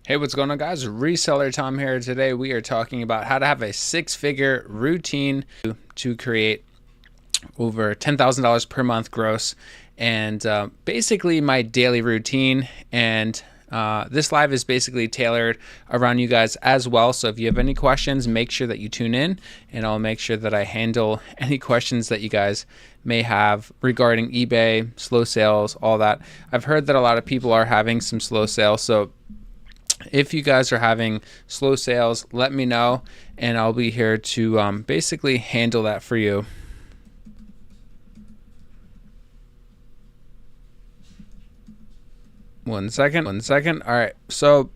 Hey, what's going on, guys? Reseller Tom here. Today we are talking about how to have a six-figure routine to create over $10,000 per month gross, and basically my daily routine. And this live is basically tailored around you guys as well. So if you have any questions, make sure that you tune in, and I'll make sure that I handle any questions that you guys may have regarding eBay, slow sales, all that. I've heard that a lot of people are having some slow sales, so if you guys are having slow sales, let me know, and I'll be here to basically handle that for you. One second. All right, so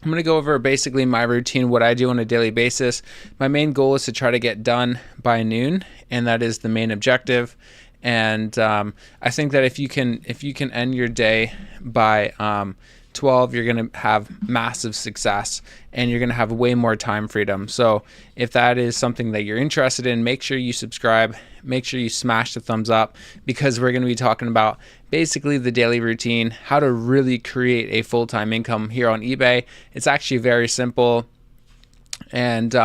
I'm going to go over basically my routine, what I do on a daily basis. My main goal is to try to get done by noon, and that is the main objective. And I think that if you can end your day by 12, you're going to have massive success, and you're going to have way more time freedom. So if that is something that you're interested in, make sure you subscribe, make sure you smash the thumbs up, because we're going to be talking about basically the daily routine, how to really create a full-time income here on eBay. It's actually very simple. And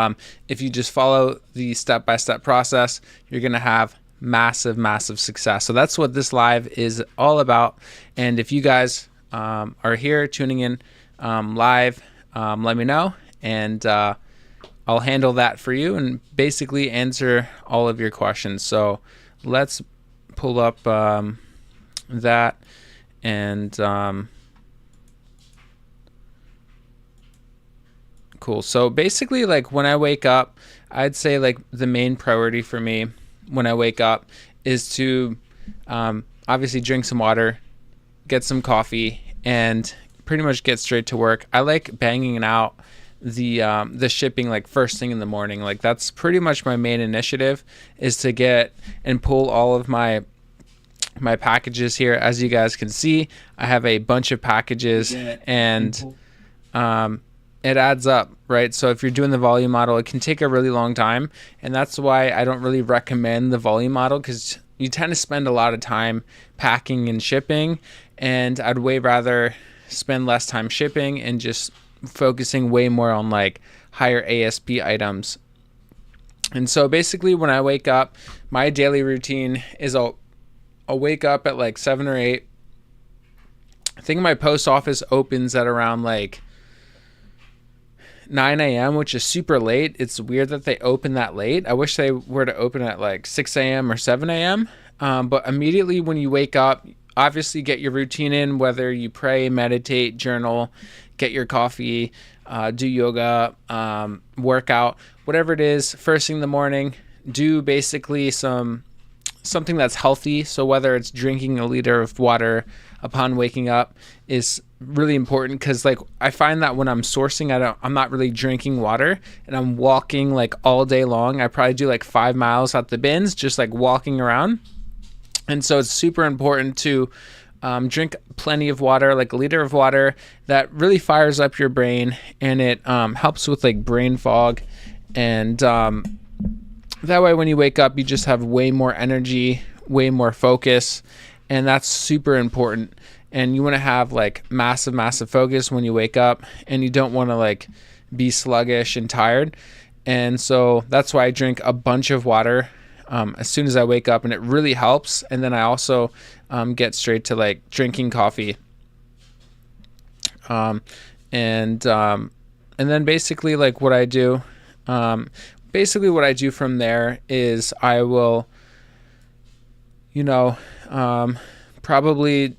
if you just follow the step-by-step process, you're going to have massive success. So that's what this live is all about. And if you guys are here tuning in live, let me know, and I'll handle that for you and basically answer all of your questions. So let's pull up that, and cool. So basically, like, when I wake up, I'd say like the main priority for me when I wake up is to obviously drink some water, get some coffee, and pretty much get straight to work. I like banging out the shipping like first thing in the morning. Like, that's pretty much my main initiative, is to get and pull all of my packages here. As you guys can see, I have a bunch of packages, and it adds up, right? So if you're doing the volume model, it can take a really long time, and that's why I don't really recommend the volume model, because you tend to spend a lot of time packing and shipping, and I'd way rather spend less time shipping and just focusing way more on like higher ASP items. And so basically, when I wake up, my daily routine is I'll wake up at like 7 or 8. I think my post office opens at around like 9 a.m., which is super late. It's weird that they open that late. I wish they were to open at like 6 a.m. or 7 a.m. But immediately when you wake up, obviously get your routine in, whether you pray, meditate, journal, get your coffee, do yoga, workout, whatever it is. First thing in the morning, do basically something that's healthy. So whether it's drinking a liter of water upon waking up is really important, because like I find that when I'm sourcing, I'm not really drinking water, and I'm walking like all day long. I probably do like 5 miles at the bins, just like walking around. And so it's super important to drink plenty of water, like a liter of water. That really fires up your brain, and it helps with like brain fog. And that way when you wake up, you just have way more energy, way more focus, and that's super important. And you want to have like massive focus when you wake up, and you don't want to like be sluggish and tired. And so that's why I drink a bunch of water as soon as I wake up, and it really helps. And then I also get straight to like drinking coffee. And then basically like what I do, from there is I will, probably,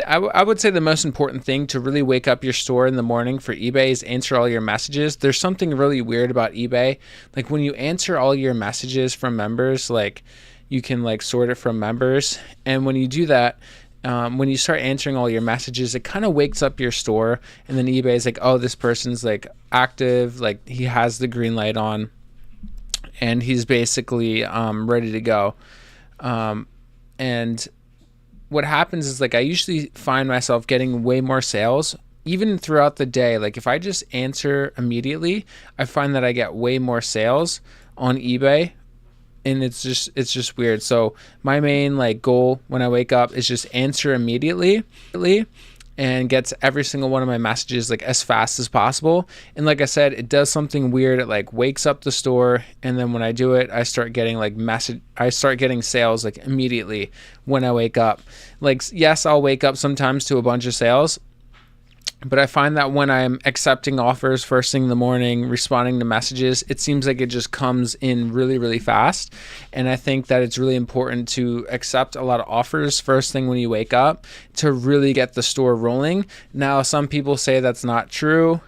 I would say the most important thing to really wake up your store in the morning for eBay is answer all your messages. There's something really weird about eBay. Like, when you answer all your messages from members, like, you can like sort it from members. And when you do that, when you start answering all your messages, it kind of wakes up your store. And then eBay is like, oh, this person's like active, like he has the green light on, and he's basically ready to go. And what happens is, like, I usually find myself getting way more sales even throughout the day. Like, if I just answer immediately, I find that I get way more sales on eBay, and it's just weird. So my main like goal when I wake up is just answer immediately, and gets every single one of my messages like as fast as possible. And like I said, it does something weird. It like wakes up the store, and then when I do it, I start getting sales like immediately when I wake up. Like, yes, I'll wake up sometimes to a bunch of sales, but I find that when I'm accepting offers first thing in the morning, responding to messages, it seems like it just comes in really, really fast. And I think that it's really important to accept a lot of offers first thing when you wake up to really get the store rolling. Now, some people say that's not true.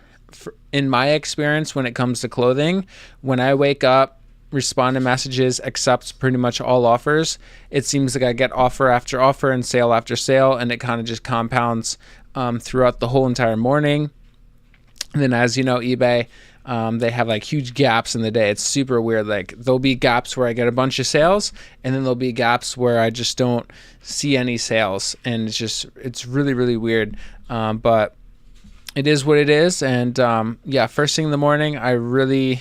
In my experience, when it comes to clothing, when I wake up, respond to messages, accept pretty much all offers, it seems like I get offer after offer and sale after sale, and it kind of just compounds throughout the whole entire morning. And then, as you know, eBay, they have like huge gaps in the day. It's super weird. Like, there'll be gaps where I get a bunch of sales, and then there'll be gaps where I just don't see any sales, and it's really, really weird. But it is what it is. And yeah, first thing in the morning, I really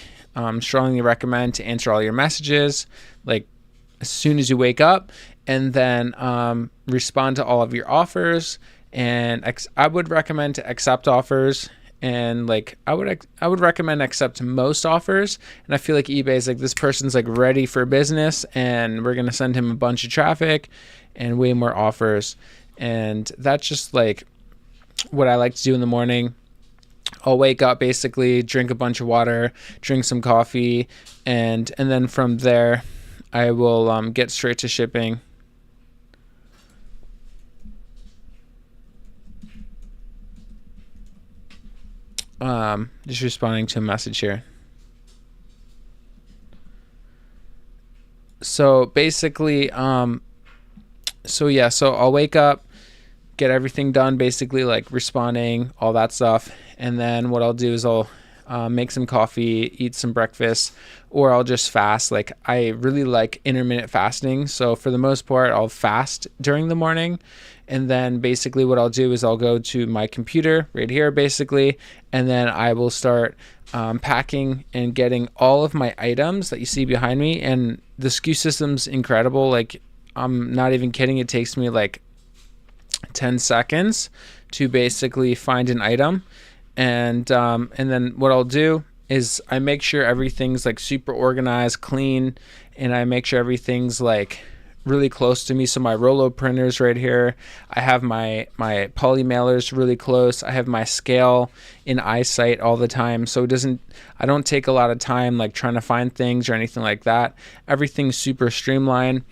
strongly recommend to answer all your messages like as soon as you wake up, and then respond to all of your offers. And I would recommend to accept offers, and like I would recommend accept most offers. And I feel like eBay is like, this person's like ready for business, and we're gonna send him a bunch of traffic and way more offers. And that's just like what I like to do in the morning. I'll wake up, basically drink a bunch of water, drink some coffee, and then from there I will get straight to shipping. Just responding to a message here. So basically, so I'll wake up, get everything done, basically like responding, all that stuff. And then what I'll do is I'll make some coffee, eat some breakfast, or I'll just fast. Like, I really like intermittent fasting. So for the most part, I'll fast during the morning. And then basically what I'll do is I'll go to my computer right here, basically, and then I will start packing and getting all of my items that you see behind me. And the SKU system's incredible. Like, I'm not even kidding. It takes me like 10 seconds to basically find an item. And then what I'll do is I make sure everything's like super organized, clean, and I make sure everything's like really close to me. So my Rollo printers right here, I have my poly mailers really close. I have my scale in eyesight all the time, so I don't take a lot of time like trying to find things or anything like that. Everything's super streamlined.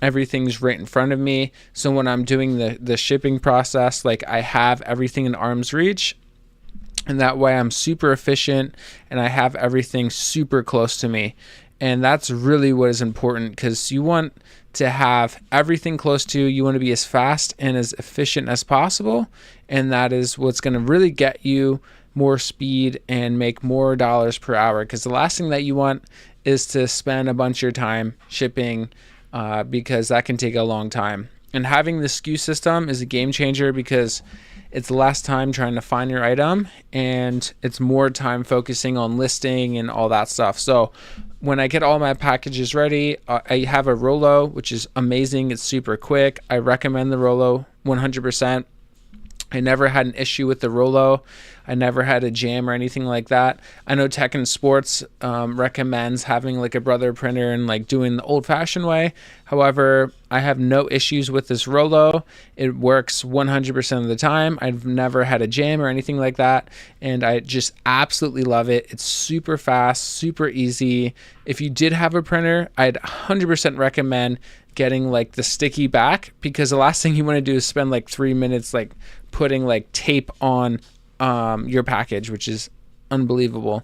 Everything's right in front of me. So when I'm doing the shipping process, like, I have everything in arm's reach. And that way I'm super efficient and I have everything super close to me. And that's really what is important, because you want to have everything close to you. You want to be as fast and as efficient as possible. And that is what's going to really get you more speed and make more dollars per hour. Because the last thing that you want is to spend a bunch of your time shipping, because that can take a long time. And having the SKU system is a game changer, because it's less time trying to find your item and it's more time focusing on listing and all that stuff. So when I get all my packages ready, I have a Rollo, which is amazing. It's super quick. I recommend the Rollo 100%. I never had an issue with the Rollo. I never had a jam or anything like that. I know Tech and Sports recommends having like a brother printer and like doing the old-fashioned way. However, I have no issues with this Rollo. It works 100% of the time. I've never had a jam or anything like that, and I just absolutely love it. It's super fast, super easy. If you did have a printer, I'd 100% recommend getting like the sticky back, because the last thing you want to do is spend like 3 minutes like putting like tape on your package, which is unbelievable.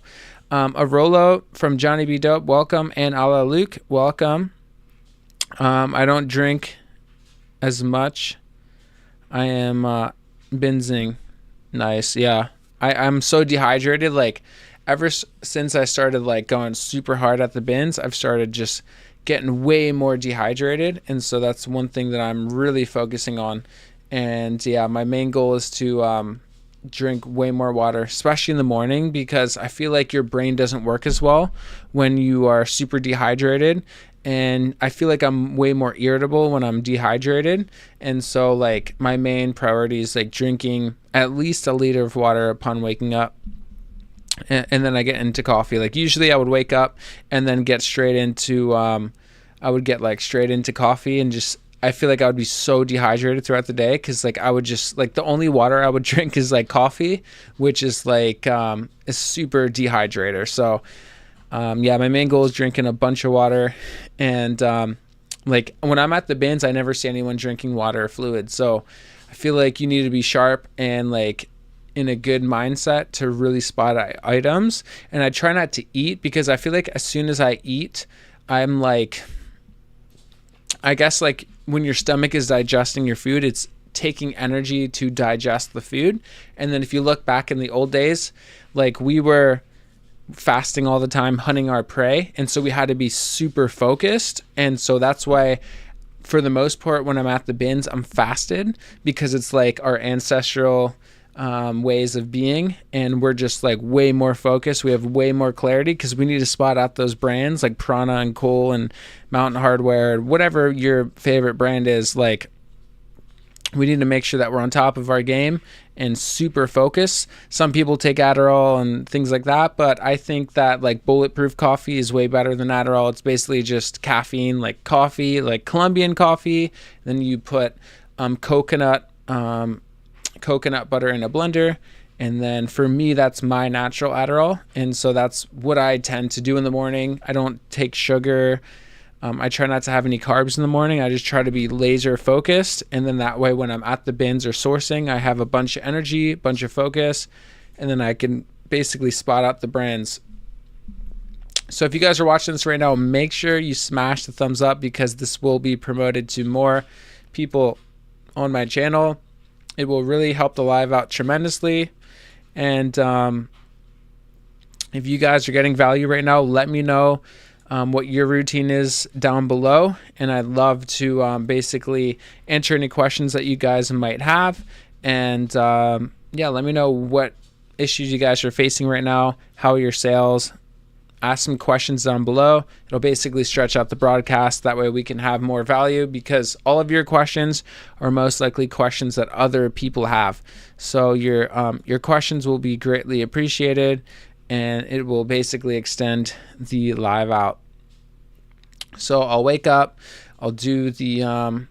A Rollo from Johnny B. Dope, welcome. And a la Luke, welcome. I don't drink as much. I am binging. Nice. Yeah. I'm so dehydrated. Like, ever since I started like going super hard at the bins, I've started just getting way more dehydrated. And so that's one thing that I'm really focusing on. And yeah, my main goal is to drink way more water, especially in the morning, because I feel like your brain doesn't work as well when you are super dehydrated. and I feel like I'm way more irritable when I'm dehydrated. And so like my main priority is like drinking at least a liter of water upon waking up. And then I get into coffee. Like usually I would wake up and then get straight into I would get like straight into coffee, and just I feel like I would be so dehydrated throughout the day, because like I would just like the only water I would drink is like coffee, which is like a super dehydrator. So yeah, my main goal is drinking a bunch of water. And like when I'm at the bins, I never see anyone drinking water or fluid. So I feel like you need to be sharp and like in a good mindset to really spot items. And I try not to eat, because I feel like as soon as I eat, I'm like, I guess like when your stomach is digesting your food, it's taking energy to digest the food. And then if you look back in the old days, like we were fasting all the time, hunting our prey, and so we had to be super focused. And so that's why for the most part when I'm at the bins, I'm fasted, because it's like our ancestral ways of being, and we're just like way more focused. We have way more clarity, because we need to spot out those brands like Prana and Cole and Mountain Hardware, whatever your favorite brand is. Like we need to make sure that we're on top of our game and super focused. Some people take Adderall and things like that, but I think that like bulletproof coffee is way better than Adderall. It's basically just caffeine, like coffee, like Colombian coffee. Then you put coconut butter in a blender. And then for me, that's my natural Adderall. And so that's what I tend to do in the morning. I don't take sugar. I try not to have any carbs in the morning. I just try to be laser focused. And then that way, when I'm at the bins or sourcing, I have a bunch of energy, a bunch of focus, and then I can basically spot out the brands. So if you guys are watching this right now, make sure you smash the thumbs up, because this will be promoted to more people on my channel. It will really help the live out tremendously. And if you guys are getting value right now, let me know what your routine is down below. And I'd love to basically answer any questions that you guys might have. And yeah, let me know what issues you guys are facing right now. How are your sales? Ask some questions down below. It'll basically stretch out the broadcast. That way we can have more value, because all of your questions are most likely questions that other people have. So your questions will be greatly appreciated, and it will basically extend the live out. So I'll wake up, I'll do the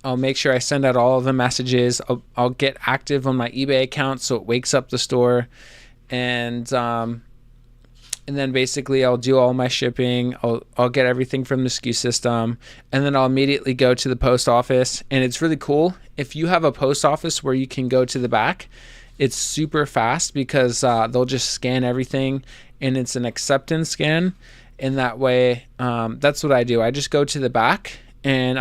I'll make sure I send out all of the messages. I'll get active on my eBay account so it wakes up the store. And then basically I'll do all my shipping. I'll get everything from the SKU system, and then I'll immediately go to the post office. And it's really cool if you have a post office where you can go to the back. It's super fast, because they'll just scan everything, and it's an acceptance scan. And that way, that's what I do. I just go to the back, and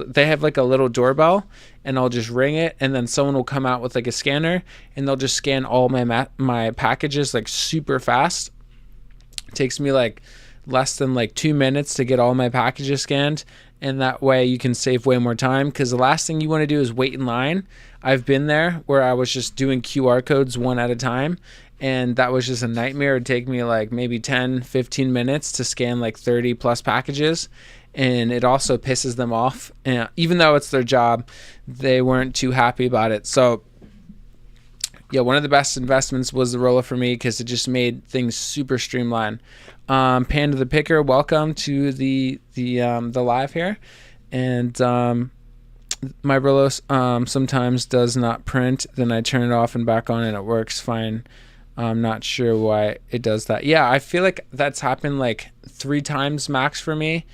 they have like a little doorbell, and I'll just ring it, and then someone will come out with like a scanner, and they'll just scan all my packages like super fast. Takes me like less than like 2 minutes to get all my packages scanned, and that way you can save way more time, because the last thing you want to do is wait in line. I've been there where I was just doing QR codes one at a time, and that was just a nightmare. It'd take me like maybe 10-15 minutes to scan like 30 plus packages, and it also pisses them off. And even though it's their job, they weren't too happy about it. So yeah, one of the best investments was the roller for me, because it just made things super streamlined. Panda the Picker, welcome to the live here. And my Brillo sometimes does not print. Then I turn it off and back on, and it works fine. I'm not sure why it does that. Yeah, I feel like that's happened like 3 times max for me.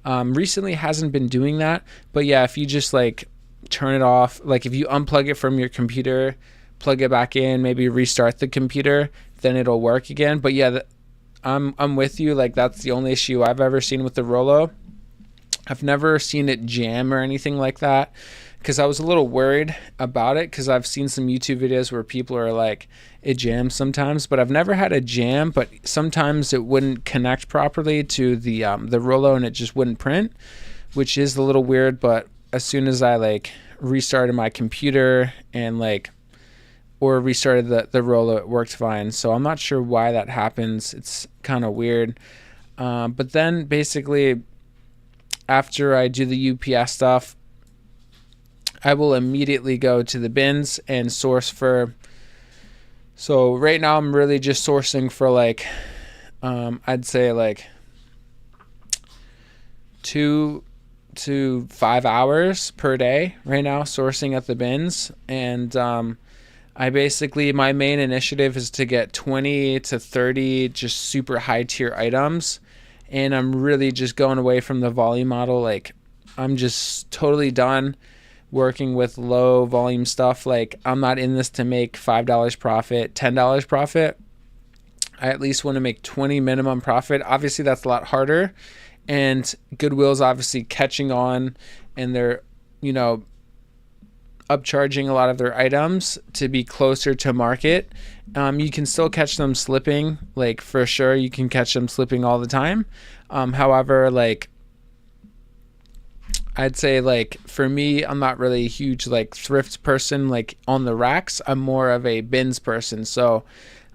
Recently hasn't been doing that, but yeah, if you just like turn it off, like if you unplug it from your computer, plug it back in, maybe restart the computer, then it'll work again. But yeah, I'm with you. Like that's the only issue I've ever seen with the Rollo. I've never seen it jam or anything like that, because I was a little worried about it, because I've seen some YouTube videos where people are like, it jams sometimes, but I've never had a jam. But sometimes it wouldn't connect properly to the Rollo, and it just wouldn't print, which is a little weird. But as soon as I like restarted my computer and like or restarted the Rollo, it worked fine. So I'm not sure why that happens. It's kind of weird. But then basically after I do the UPS stuff, I will immediately go to the bins and source for. So right now I'm really just sourcing for like, I'd say like 2 to 5 hours per day right now sourcing at the bins. And I basically, my main initiative is to get 20 to 30 just super high tier items. And I'm really just going away from the volume model. Like, I'm just totally done working with low volume stuff. Like, I'm not in this to make $5 profit, $10 profit. I at least want to make 20 minimum profit. Obviously that's a lot harder, and Goodwill's obviously catching on, and they're, you know, upcharging a lot of their items to be closer to market. You can still catch them slipping, like for sure you can catch them slipping all the time. However, like, I'd say, like, for me, I'm not really a huge like thrift person like on the racks. I'm more of a bins person. So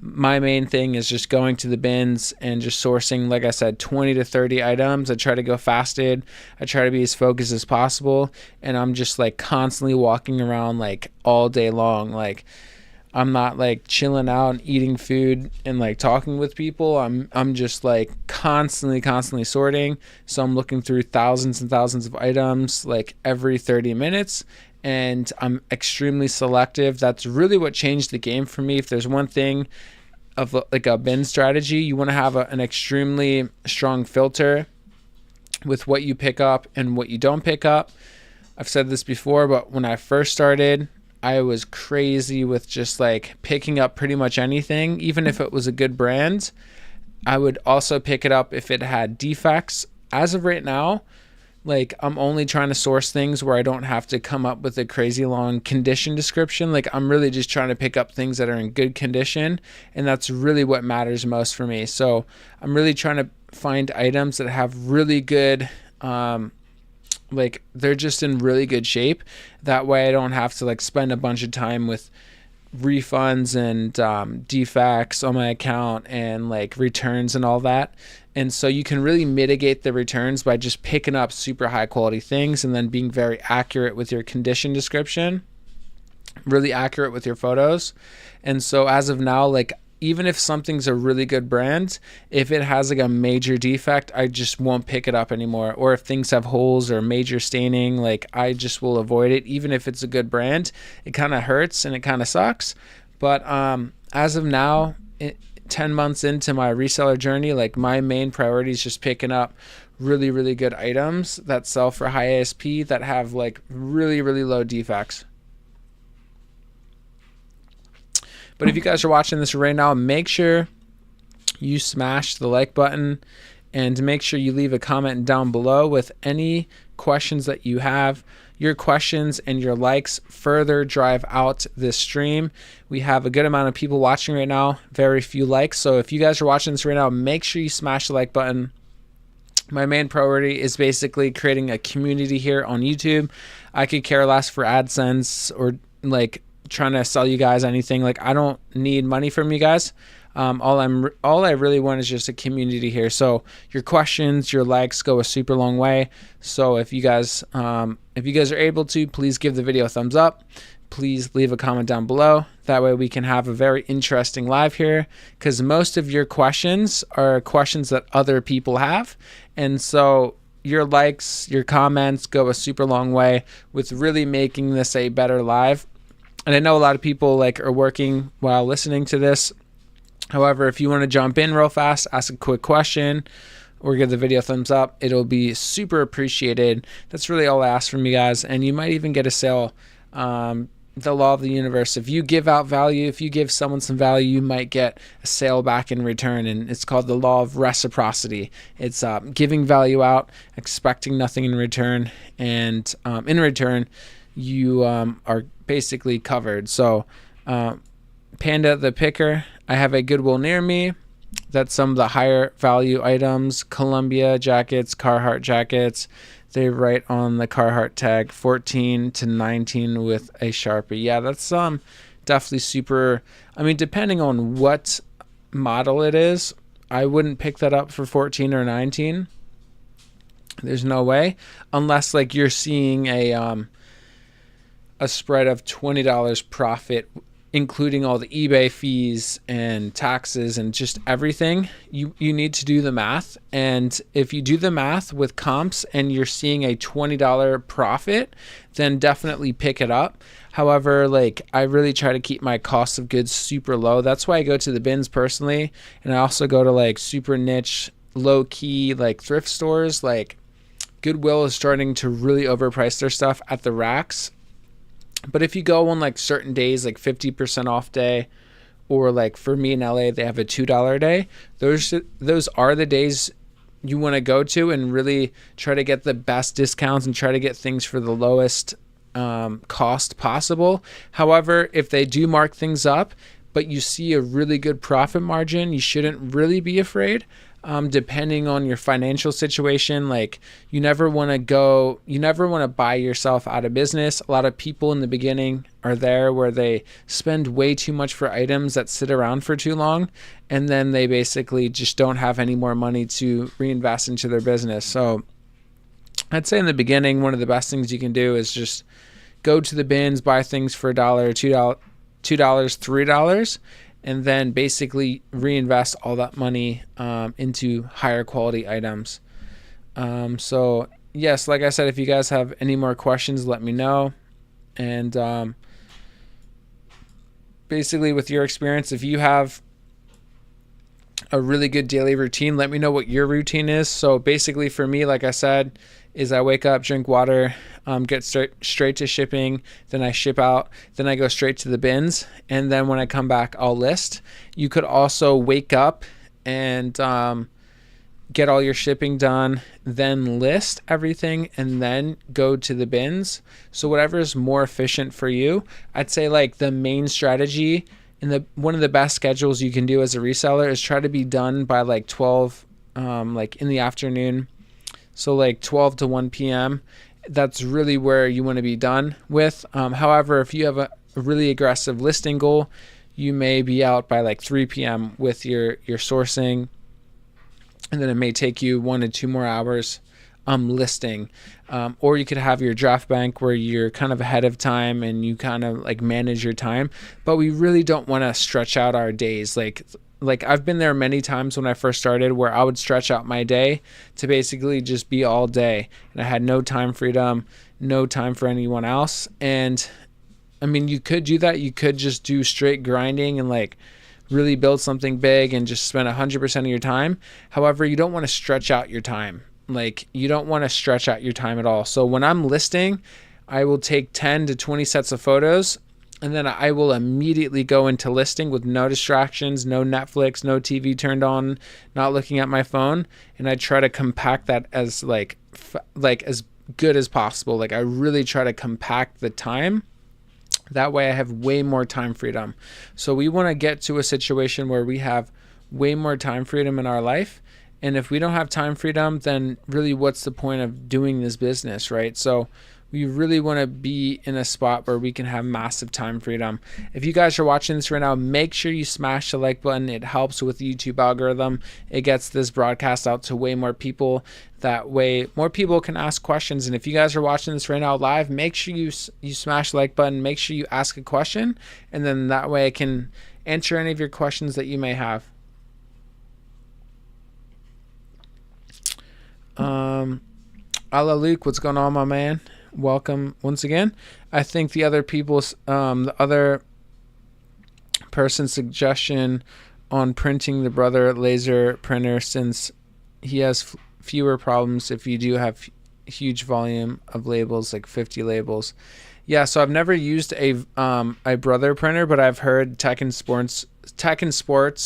my main thing is just going to the bins and just sourcing, like I said, 20 to 30 items. I try to go fasted. I try to be as focused as possible. And I'm just like constantly walking around like all day long. Like, I'm not like chilling out and eating food and like talking with people. I'm just like constantly sorting. So I'm looking through thousands and thousands of items like every 30 minutes. And I'm extremely selective. That's really what changed the game for me. If there's one thing of like a bin strategy, you want to have an extremely strong filter with what you pick up and what you don't pick up. I've said this before, but when I first started, I was crazy with just like picking up pretty much anything, even if it was a good brand. I would also pick it up if it had defects. As of right now, like, I'm only trying to source things where I don't have to come up with a crazy long condition description. Like, I'm really just trying to pick up things that are in good condition, and that's really what matters most for me. So I'm really trying to find items that have really good, like, they're just in really good shape. That way I don't have to like spend a bunch of time with refunds and defects on my account and like returns and all that. And so you can really mitigate the returns by just picking up super high quality things and then being very accurate with your condition description, really accurate with your photos. And so as of now, like, even if something's a really good brand, if it has like a major defect, I just won't pick it up anymore. Or if things have holes or major staining, like, I just will avoid it. Even if it's a good brand, it kind of hurts and it kind of sucks. But as of now, 10 months into my reseller journey, like, my main priority is just picking up really, really good items that sell for high ASP that have like really, really low defects. But if you guys are watching this right now, make sure you smash the like button and make sure you leave a comment down below with any questions that you have. Your questions and your likes further drive out this stream. We have a good amount of people watching right now, very few likes. So if you guys are watching this right now, make sure you smash the like button. My main priority is basically creating a community here on YouTube. I could care less for AdSense or like trying to sell you guys anything. Like, I don't need money from you guys. All I really want is just a community here. So your questions, your likes go a super long way. So if you guys are able to, please give the video a thumbs up. Please leave a comment down below. That way we can have a very interesting live here, because most of your questions are questions that other people have. And so your likes, your comments go a super long way with really making this a better live. And I know a lot of people like are working while listening to this. However, if you want to jump in real fast, ask a quick question, or give the video a thumbs up, it'll be super appreciated. That's really all I ask from you guys. And you might even get a sale. The law of the universe. If you give out value, if you give someone some value, you might get a sale back in return. And it's called the law of reciprocity. It's giving value out, expecting nothing in return. And in return, you are basically covered. So Panda the Picker, I have a Goodwill near me. That's some of the higher value items. Columbia jackets, Carhartt jackets. They write on the Carhartt tag 14 to 19 with a Sharpie. Yeah, that's definitely super. I mean, depending on what model it is, I wouldn't pick that up for 14 or 19. There's no way, unless like you're seeing a spread of $20 profit, including all the eBay fees and taxes and just everything. You need to do the math. And if you do the math with comps and you're seeing a $20 profit, then definitely pick it up. However, like I really try to keep my cost of goods super low. That's why I go to the bins personally. And I also go to like super niche, low key, like thrift stores. Like Goodwill is starting to really overprice their stuff at the racks. But if you go on like certain days, like 50% off day, or like for me in LA, they have a $2 day. Those are the days you want to go to and really try to get the best discounts and try to get things for the lowest cost possible. However, if they do mark things up, but you see a really good profit margin, you shouldn't really be afraid. Depending on your financial situation, like you never want to buy yourself out of business. A lot of people in the beginning are there where they spend way too much for items that sit around for too long, and then they basically just don't have any more money to reinvest into their business. So I'd say in the beginning, one of the best things you can do is just go to the bins, buy things for $1, $2, $3, and then basically reinvest all that money into higher quality items. So yes, like I said, if you guys have any more questions, let me know. And basically with your experience, if you have a really good daily routine, let me know what your routine is. So basically for me, like I said, is I wake up, drink water, get straight to shipping, then I ship out, then I go straight to the bins, and then when I come back, I'll list. You could also wake up and get all your shipping done, then list everything, and then go to the bins. So whatever is more efficient for you. I'd say like the main strategy and one of the best schedules you can do as a reseller is try to be done by like 12, like in the afternoon. So like 12 to 1 p.m. That's really where you want to be done with. However, if you have a really aggressive listing goal, you may be out by like 3 p.m. with your sourcing. And then it may take you 1 to 2 more hours listing. Or you could have your draft bank where you're kind of ahead of time and you kind of like manage your time. But we really don't want to stretch out our days. Like I've been there many times when I first started where I would stretch out my day to basically just be all day. And I had no time freedom, no time for anyone else. And I mean, you could do that. You could just do straight grinding and like really build something big and just spend 100% of your time. However, you don't want to stretch out your time. Like you don't want to stretch out your time at all. So when I'm listing, I will take 10 to 20 sets of photos, and then I will immediately go into listing with no distractions, no Netflix, no TV turned on, not looking at my phone. And I try to compact that as like as good as possible. Like I really try to compact the time. That way I have way more time freedom. So we want to get to a situation where we have way more time freedom in our life. And if we don't have time freedom, then really what's the point of doing this business, right? So we really want to be in a spot where we can have massive time freedom. If you guys are watching this right now, make sure you smash the like button. It helps with the YouTube algorithm. It gets this broadcast out to way more people. That way, more people can ask questions. And if you guys are watching this right now live, make sure you smash the like button. Make sure you ask a question. And then that way I can answer any of your questions that you may have. Ala Luke, what's going on, my man? Welcome once again. I think the other person's suggestion on printing the Brother laser printer, since he has fewer problems if you do have huge volume of labels, like 50 labels. Yeah, so I've never used a Brother printer, but I've heard Tech and Sports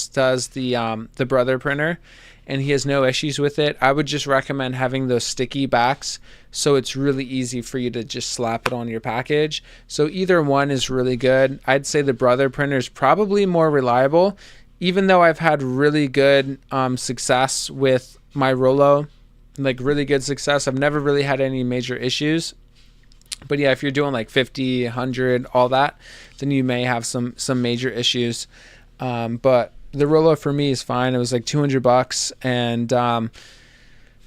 does the Brother printer, and he has no issues with it. I would just recommend having those sticky backs so it's really easy for you to just slap it on your package. So either one is really good. I'd say the Brother printer is probably more reliable, even though I've had really good success with my Rollo, like really good success. I've never really had any major issues. But yeah, if you're doing like 50, 100, all that, then you may have some major issues. But the Rollo for me is fine. It was like $200, and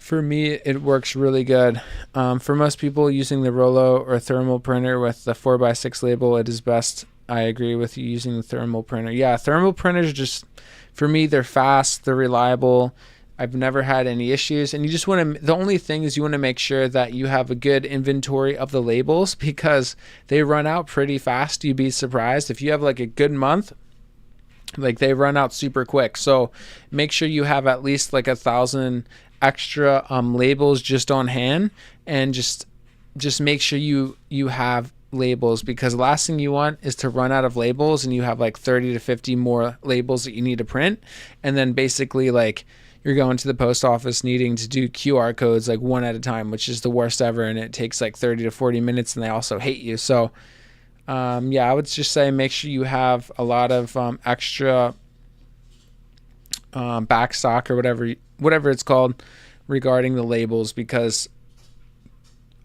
For me, it works really good. For most people using the Rollo or thermal printer with the 4x6 label, it is best. I agree with you using the thermal printer. Yeah, thermal printers just, for me, they're fast, they're reliable. I've never had any issues. And you just want to, the only thing is you want to make sure that you have a good inventory of the labels because they run out pretty fast. You'd be surprised. If you have like a good month, like they run out super quick. So make sure you have at least like 1,000 extra labels just on hand, and just make sure you have labels, because the last thing you want is to run out of labels and you have like 30 to 50 more labels that you need to print, and then basically like you're going to the post office needing to do QR codes like one at a time, which is the worst ever, and it takes like 30 to 40 minutes and they also hate you. So yeah, I would just say make sure you have a lot of extra back stock or whatever it's called regarding the labels, because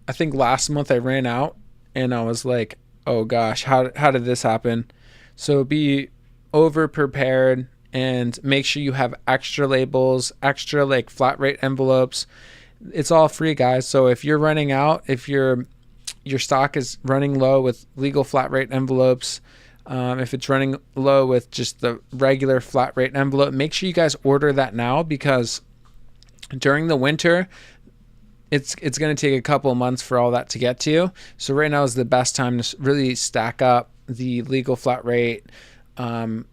I think last month I ran out and I was like, oh gosh, how did this happen? So be over prepared and make sure you have extra labels, extra like flat rate envelopes. It's all free, guys. So if you're running out, if your stock is running low with legal flat rate envelopes, if it's running low with just the regular flat rate envelope, make sure you guys order that now, because during the winter, it's going to take a couple of months for all that to get to you. So right now is the best time to really stack up the legal flat rate and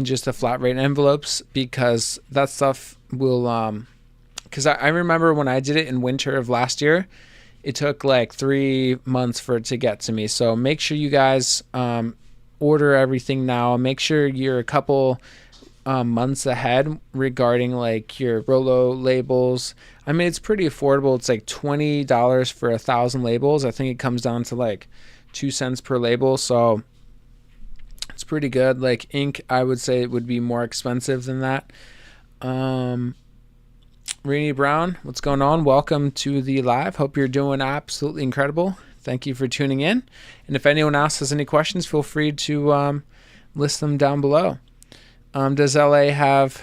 just the flat rate envelopes, because that stuff will because I remember when I did it in winter of last year, it took like 3 months for it to get to me. So make sure you guys order everything now. Make sure you're a couple months ahead regarding like your Rollo labels. I mean, it's pretty affordable. It's like $20 for 1,000 labels. I think it comes down to like 2 cents per label. So it's pretty good. Like ink, I would say it would be more expensive than that. Rainy Brown, what's going on? Welcome to the live. Hope you're doing absolutely incredible. Thank you for tuning in. And if anyone else has any questions, feel free to list them down below. Does LA have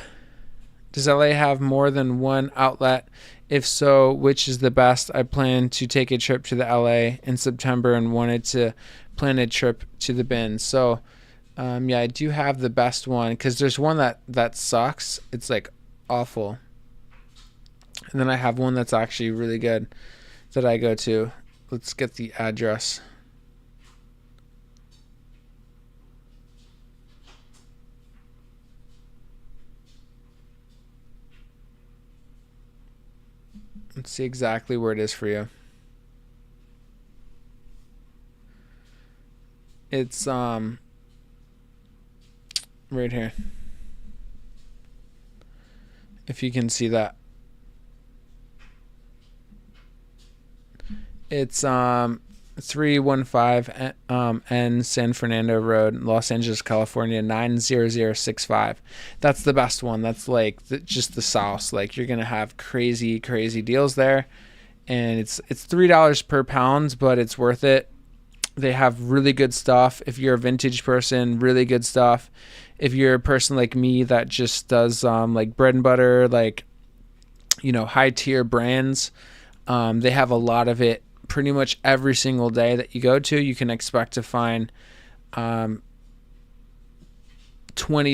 more than one outlet? If so, which is the best? I plan to take a trip to the LA in September and wanted to plan a trip to the bins. So yeah, I do have the best one, because there's one that sucks. It's like awful. And then I have one that's actually really good that I go to. Let's get the address. Let's see exactly where it is for you. It's right here. If you can see that. It's 315 N San Fernando Road, Los Angeles, California 90065. That's the best one. That's like just the sauce. Like you're gonna have crazy deals there, and it's $3 per pound, but it's worth it. They have really good stuff. If you're a vintage person, really good stuff. If you're a person like me that just does like bread and butter, like high tier brands, they have a lot of it. Pretty much every single day that you go to, you can expect to find 20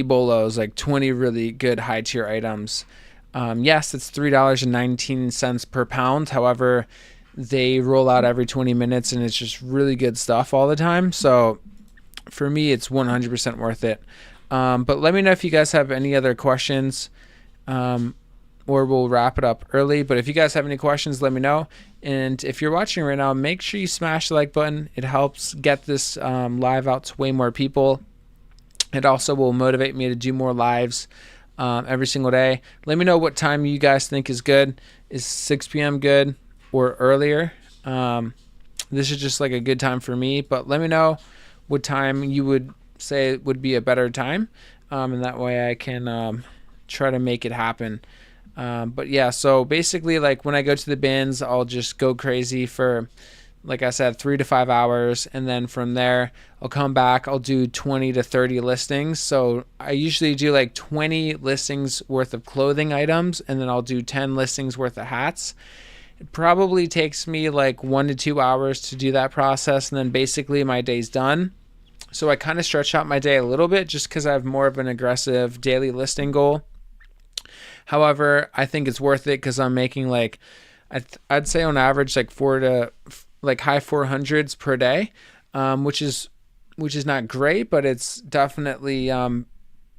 bolos, like 20 really good high tier items. Yes, it's $3.19 per pound. However, they roll out every 20 minutes and it's just really good stuff all the time. So for me, it's 100% worth it. But let me know if you guys have any other questions, or we'll wrap it up early. But if you guys have any questions, let me know. And if you're watching right now, make sure you smash the like button. It helps get this live out to way more people. It also will motivate me to do more lives every single day. Let me know what time you guys think is good. Is 6 p.m. good or earlier? This is just like a good time for me, but let me know what time you would say would be a better time. And that way I can try to make it happen. But yeah, so basically like when I go to the bins, I'll just go crazy for like I said, 3 to 5 hours. And then from there, I'll come back. I'll do 20 to 30 listings. So I usually do like 20 listings worth of clothing items, and then I'll do 10 listings worth of hats. It probably takes me like 1 to 2 hours to do that process. And then basically my day's done. So I kind of stretch out my day a little bit just because I have more of an aggressive daily listing goal. However, I think it's worth it because I'm making like, I'd say on average like high 400s per day, which is not great, but it's definitely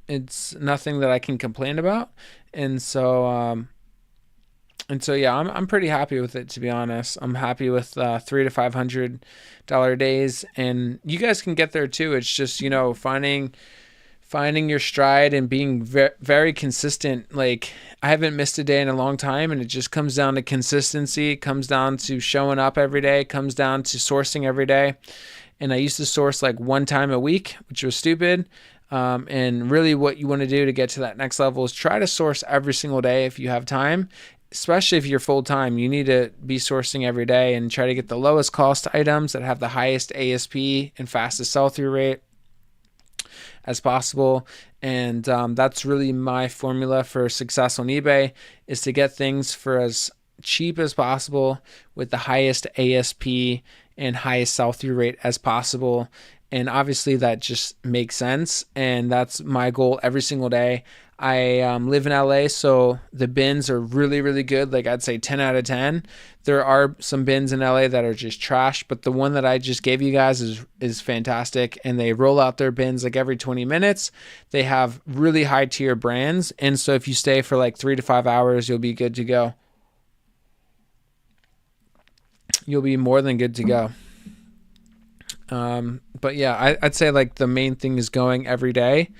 it's nothing that I can complain about. And so yeah, I'm pretty happy with it, to be honest. I'm happy with $300 to $500 days, and you guys can get there too. It's just, finding your stride and being very consistent. Like, I haven't missed a day in a long time, and it just comes down to consistency. It comes down to showing up every day. It comes down to sourcing every day. And I used to source like 1 time a week, which was stupid. And really what you want to do to get to that next level is try to source every single day if you have time. Especially if you're full-time, you need to be sourcing every day and try to get the lowest cost items that have the highest ASP and fastest sell-through rate as possible. And that's really my formula for success on eBay, is to get things for as cheap as possible with the highest ASP and highest sell-through rate as possible. And obviously that just makes sense, and that's my goal every single day. I live in LA, so the bins are really, really good. Like, I'd say 10 out of 10. There are some bins in LA that are just trash, but the one that I just gave you guys is fantastic, and they roll out their bins like every 20 minutes. They have really high tier brands, and so if you stay for like 3 to 5 hours, you'll be good to go. You'll be more than good to go. But yeah, I'd say like the main thing is going every day,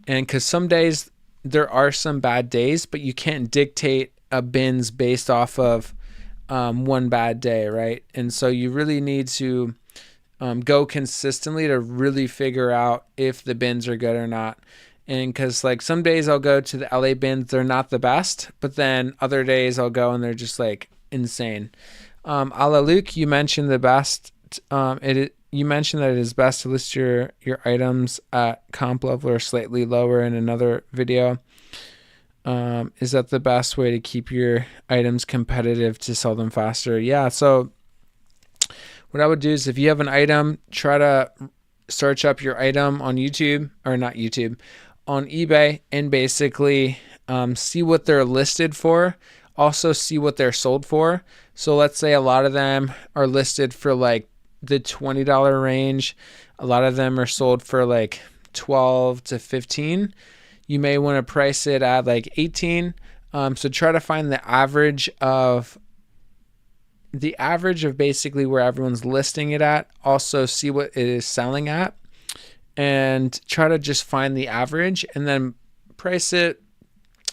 and because some days there are some bad days, but you can't dictate a bins based off of one bad day, right? And so you really need to go consistently to really figure out if the bins are good or not. And because like some days I'll go to the LA bins, they're not the best, but then other days I'll go and they're just like insane. Ala Luke, you mentioned the best. You mentioned that it is best to list your items at comp level or slightly lower in another video. Is that the best way to keep your items competitive to sell them faster? Yeah, so what I would do is, if you have an item, try to search up your item on YouTube, or not YouTube, on eBay, and basically see what they're listed for. Also see what they're sold for. So let's say a lot of them are listed for like the $20 range. A lot of them are sold for like 12 to 15. You may want to price it at like 18. So try to find the average of basically where everyone's listing it at. Also see what it is selling at, and try to just find the average and then price it,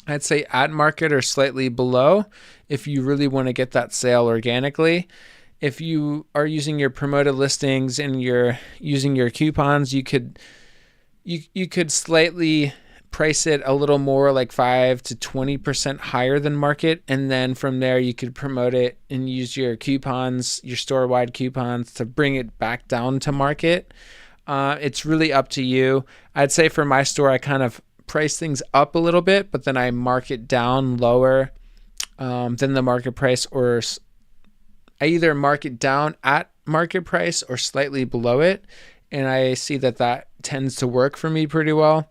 I'd say at market or slightly below, if you really want to get that sale organically. If you are using your promoted listings and you're using your coupons, you could slightly price it a little more, like 5 to 20% higher than market, and then from there you could promote it and use your coupons, your store-wide coupons, to bring it back down to market. It's really up to you. I'd say for my store, I kind of price things up a little bit, but then I mark it down lower than the market price, or I either mark it down at market price or slightly below it. And I see that tends to work for me pretty well.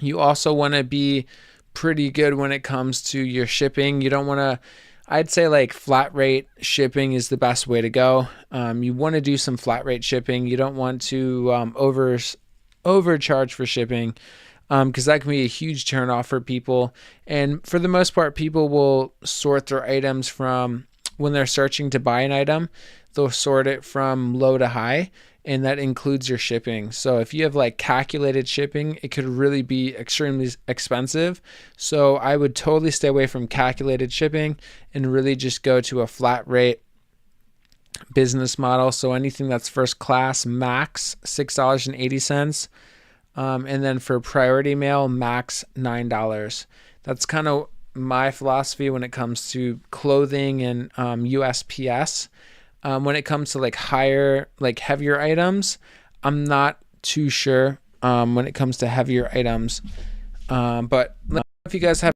You also want to be pretty good when it comes to your shipping. You don't want to, I'd say like flat rate shipping is the best way to go. You want to do some flat rate shipping. You don't want to overcharge for shipping, because that can be a huge turnoff for people. And for the most part, people will sort their items from, when they're searching to buy an item, they'll sort it from low to high, and that includes your shipping. So if you have like calculated shipping, it could really be extremely expensive. So I would totally stay away from calculated shipping and really just go to a flat rate business model. So anything that's first class, max $6.80. And then for priority mail, max $9. That's kind of my philosophy when it comes to clothing and USPS. When it comes to like higher, like heavier items, I'm not too sure when it comes to heavier items. But let me know if you guys have